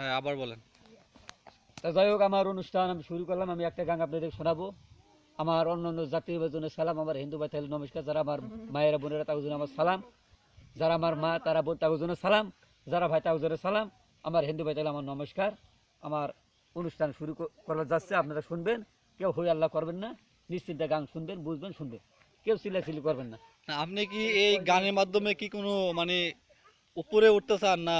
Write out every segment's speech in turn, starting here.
হ্যাঁ, আবার বলেন। তা যাই হোক, আমার অনুষ্ঠান আমি শুরু করলাম। আমি একটা গান আপনাদের শোনাবো। আমার অন্যান্য জাতীয় জন্য সালাম, আমার হিন্দু ভাই তাহলে নমস্কার, যারা আমার মায়েরা বোনেরা তাদের জন্য আমার সালাম, যারা আমার মা তারা বোন তাদের জন্য সালাম, যারা ভাই তাদের জন্য সালাম, আমার হিন্দু ভাই তাহলে আমার নমস্কার। আমার অনুষ্ঠান শুরু করা যাচ্ছে, আপনারা শুনবেন, কেউ হই আল্লাহ করবেন না, নিশ্চিন্তে গান শুনবেন, বুঝবেন, শুনবেন, কেউ চিল্লাচিল্লি করবেন না। না, আপনি কি এই গানের মাধ্যমে কি কোনো মানে উপরে উঠতে চান না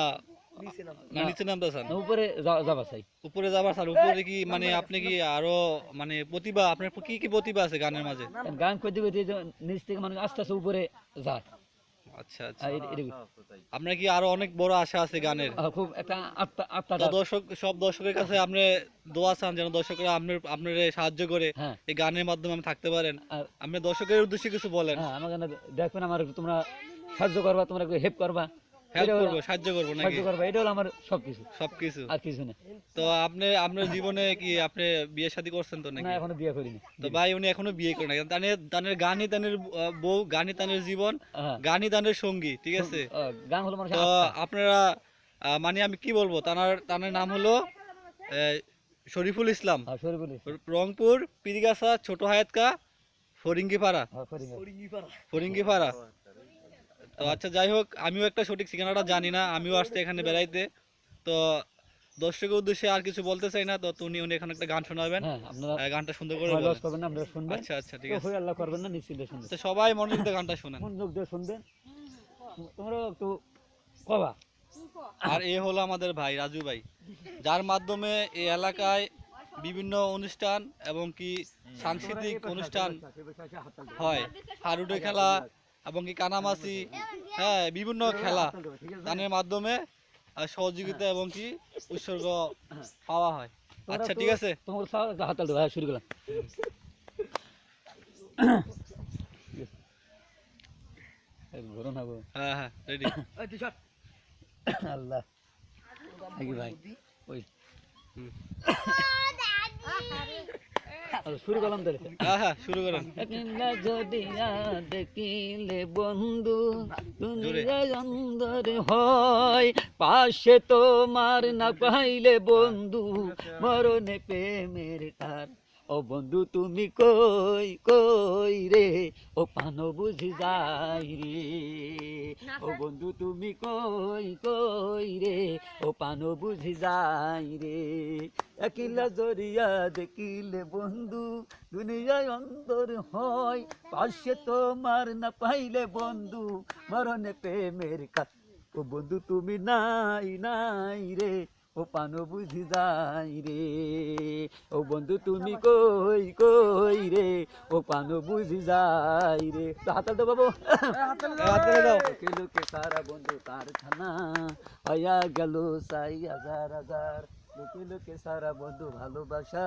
না না, নিচে নামতে চান? উপরে যাবা চাই। উপরে যাবার চান। উপরে কি মানে আপনি কি আরো মানে প্রতিভা, আপনার কি কি প্রতিভা আছে গানের মাঝে? গান করতে করতে নিচ থেকে মানুষ আস্তে আস্তে উপরে যায়। আচ্ছা আচ্ছা। এরকম। আপনার কি আরো অনেক বড় আশা আছে গানের? খুব একটা তো আত্মাটা। সব দর্শকের কাছে আপনি দোয়া চান যেন দর্শকরা আপনার সাহায্য করে হ্যাঁ, এই গানের মাধ্যমে আমি থাকতে পারেন। আর আপনি দর্শকের উদ্দেশ্যে কিছু বলেন। হ্যাঁ, আমাকে না দেখবেন, আমার একটু তোমরা সাহায্য করবা, তোমরা একটু হেল্প করবা, হেল্প এটা হলো করবো, সাহায্য করবো নাকি? সাহায্য করবা, এটা হলো আমার সবকিছু, সবকিছু। আর কিছু না। তো আপনি আপনার জীবনে কি আপনি বিয়ে শাদী করছেন তো না, নাকি? এখনো বিয়ে করিনি। তো ভাই উনি এখনো বিয়ে করে না। তানের তানের গানই তানের বউ, গানই তানের জীবন, হ্যাঁ, গানই তানের সঙ্গী, ঠিক আছে? গান হলো মানুষের তো আত্মা। আপনারা মানে আমি কি বলবো, তানের নাম হলো আহ, শরীফুল ইসলাম, হ্যাঁ, সরি বলিস। রংপুর পীরগাছা ছোট হায়াতকা ফরিঙ্গিপাড়া। হ্যাঁ, করি না। ফরিঙ্গিপাড়া। তো আচ্ছা, যাই হোক, আমিও একটা সঠিক ঠিকানাটা জানি না, আমিও আসছি এখানে বেড়াইতে। তো দর্শকের উদ্দেশ্যে আর কিছু বলতে চাই না, তো উনি এখানে একটা গান শোনাবেন। হ্যাঁ, আপনারা গানটা সুন্দর করে লস বলেন। করবেন না, আপনারা শুনবেন, আচ্ছা আচ্ছা, ঠিক কেউ আছে। হই আল্লাহ করবেন না, নিশ্চিন্তে শুনবেন, তো সবাই মনোযোগ দিয়ে গানটা শোনেন। মনোযোগ দিয়ে শুনবেন, তোমরা একটু কবা। আর এ হলো আমাদের ভাই রাজু ভাই, যার মাধ্যমে এই এলাকায় বিভিন্ন অনুষ্ঠান এবং কি সাংস্কৃতিক অনুষ্ঠান হয়, হাডুডু খেলা এবং কি কানামাছি, হ্যাঁ, বিভিন্ন খেলা গানের মাধ্যমে সহযোগিতা এবং কি উৎসর্গ পাওয়া হয়। আচ্ছা, ঠিক আছে। তোমার হাত তাল দেবো। হ্যাঁ, শুরু করলাম। ঘুরো না গো। হ্যাঁ হ্যাঁ, রেডি। আল্লাহ নাকি ভাই, ওই শুরু করলাম তাহলে। হ্যাঁ হ্যাঁ, শুরু করেন। একলা যদি দেখিলে বন্ধু জোরে। দুনিয়ায় অন্ধর হয়, পাশে তোমার না পাইলে বন্ধু মরণে প্রেমের কার। ও বন্ধু তুমি কই কই রে, ও পান বুঝি যাই রে। ও বন্ধু তুমি কই কই রে, ও পান বুঝি যাই রে। একলা জরিয়া দেখিলে বন্ধু দুনিয়ায় অন্তর হয়, পাশে তোমার না পাইলে বন্ধু মরণে প্রেমের কাজ। ও বন্ধু তুমি নাই নাই রে, ও পানো বুঝি যাই রে। ও বন্ধু তুমি কই কই রে, ও পানো বুঝি যাই রে। তো হাতে দাও বাবু, হাতে দাও। লোকে সারা বন্ধু তার খানা হইয়া গেল সাই হাজার হাজার। লোকে লোকে সারা বন্ধু ভালোবাসা,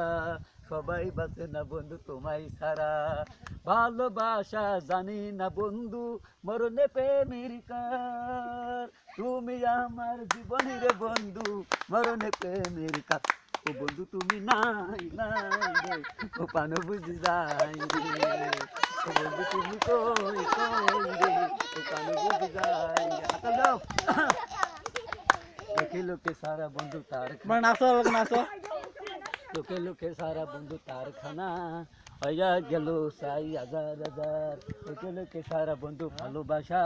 সবাই বাঁচে না বন্ধু তোমায় সারা। ভালোবাসা জানি না বন্ধু মরণে প্রেমের কার। তুমি আমার জীবনের বন্ধু মরণে প্রেমের কার। ও বন্ধু তুমি নাই নাই রে, ও পানো বুঝি যাই রে। ও বন্ধু তুমি কই কই রে, ও পানো বুঝি যাই রে। হাতে দাও। লোকে লোকে সারা বন্ধু তার মানে নাচো, নাচো। লোকে লোকে সারা বন্ধু তার খানা হইয়া গেল সাই হাজার হাজার। লোকে লোকে সারা বন্ধু ভালোবাসা,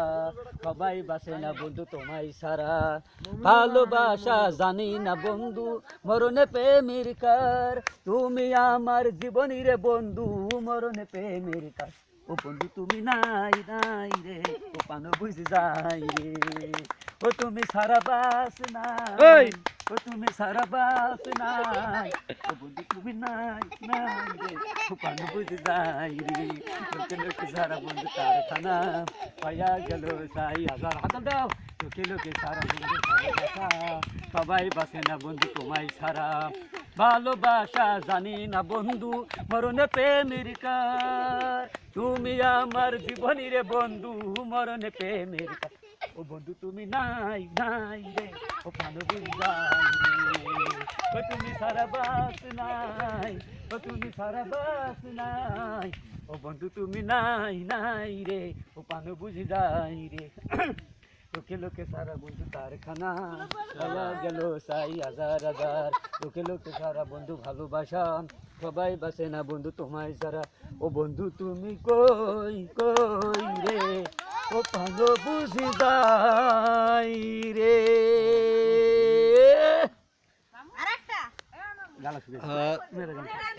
সবাই বাসে না বন্ধু তোমায় সারা। ভালোবাসা জানি না বন্ধু মরণে প্রেমের কার। তুমি আমার জীবনের বন্ধু মরণে প্রেমের কার। ও বন্ধু তুমি নাই নাই রে, ও পানো বুঝি যাই রে। ও তুমি সারা বাস নাই, ও তুমি সারা বাস নাই। ও বন্ধু তুমি নাই নাই রে, ও পানো বুঝি যাই রে। লোকে লোকে সারা বন্ধু তার খানা পাইয়া গেল সাই হাজার। হাত দাও। লোকে লোকে সারা বন্ধু ভালোবাসা, সবাই বাসে না বন্ধু তোমায় সারা। ভালোবাসা জানি না বন্ধু মরণে প্রেমের কার। তুমি আমার জীবনের বন্ধু মরণে প্রেমের কার। ও বন্ধু তুমি নাই নাই রে, ও পানো বুঝি যাই রে। ও তুমি সারা বাস নাই, ও তুমি সারা বাস নাই। ও বন্ধু তুমি নাই নাই রে, ও পানো বুঝি যাই রে। লোকে লোকে সারা বন্ধু তার খানা হইয়া গেল সাই হাজার হাজার লোকে লোকে সারা বন্ধু ভালোবাসা সবাই বাসে না বন্ধু তোমায় সারা ও বন্ধু তুমি কই কই রে ও ভালো বুঝি যাই রে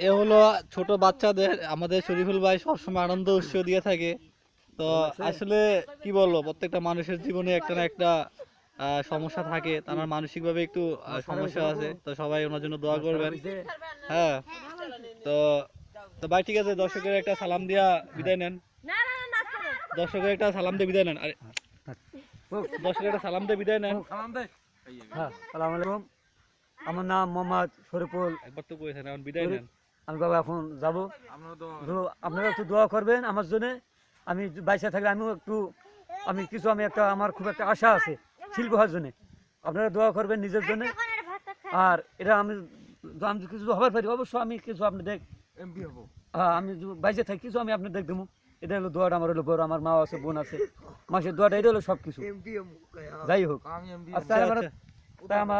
এ হলো ছোট বাচ্চাদের আমাদের শরীফুল ভাই সবসময় আনন্দ উৎসব দিয়ে থাকে। তো আসলে কি বলবো, প্রত্যেকটা মানুষের জীবনে একটা না একটা সমস্যা থাকে, তার মানসিক ভাবে একটু সমস্যা আছে, তো সবাই ওনার জন্য দোয়া করবেন। হ্যাঁ, তো তো ভাই ঠিক আছে, দর্শকের একটা সালাম দিয়া বিদায় নেন। দর্শকের একটা সালাম দিয়ে বিদায় নেন। আরে দর্শকের একটা সালাম দিয়ে বিদায় নেন। হ্যাঁ, আসসালামু আলাইকুম। আমার নাম মোহাম্মদ শরীফুল। একবার তো কইছেন, এখন বিদায় নেন। আমি বাবা এখন যাব, আপনারা একটু দোয়া করবেন আমার জন্য। আমি বাইসে থাকলে আমি কিছু আমার খুব একটা আশা আছে শিল্প হওয়ার জন্য। আপনারা দোয়া করবেন নিজের জন্য। আর এটা আমি কিছু হবার পারি, অবশ্যই আমি কিছু আপনি দেখ এমপি হব। হ্যাঁ, আমি বাইসে থাকি কিছু আমি আপনার দেখ দেবো। এটা হলো দোয়াটা আমার হলো বড়, আমার মা আছে, বোন আছে, মাসের দোয়াটা এটা হলো সব কিছু। যাই হোক, তাই আমার